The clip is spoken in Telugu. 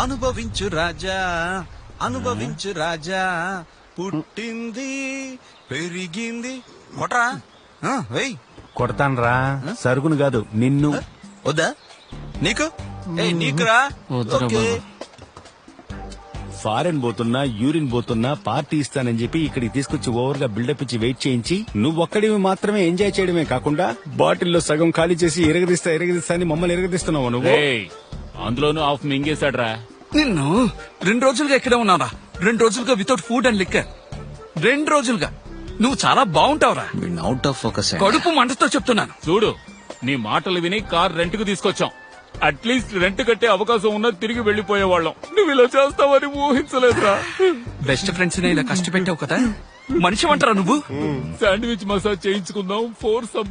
అనుభవించు రాజా అనుభవించు రాజా, పుట్టింది పెరిగింది. కొట్రా వెయ్. కొడతాన్రా, సరుకును కాదు నిన్ను. వద్దా నీకు? నీకురా. ఓకే. ఫారెన్ పోతున్నా, యూరిన్ పోతున్నా, పార్టీ ఇస్తానని చెప్పి ఇక్కడికి తీసుకొచ్చి ఓవర్ గా బిల్డప్ ఇచ్చి వెయిట్ చేయించి నువ్వొక్కడివి మాత్రమే ఎంజాయ్ చేయడమే కాకుండా బాటిల్లో సగం ఖాళీ చేసి ఎరగదీస్తా అని మమ్మల్ని ఎరగదీస్తున్నావు నువ్వు. అందులోనూ ఆఫ్ మింగేశాడ్రా. నిన్ను 2 రోజులుగా ఇక్కడే ఉన్నావురా. 2 రోజులుగా వితౌట్ ఫుడ్ అండ్ లిక్కర్. 2 రోజులుగా నువ్వు చాలా బాగుంటావురా. Out of focus. కడుపు మంటతో చెప్తున్నాను. చూడు, నీ మాటలు విని కార్ రెంట్ కు తీసుకొచ్చాం. అట్లీస్ట్ రెంట్ కట్టే అవకాశం ఉన్నా తిరిగి వెళ్లిపోయేవాళ్ళం. నువ్వు ఇలా చేస్తావని ఊహించలేదురా. బెస్ట్ ఫ్రెండ్స్ ఇలా కష్టపెట్టావు కదా, మనిషి అంటారా నువ్వు? Sandwich massage చేయించుకుందాం, 4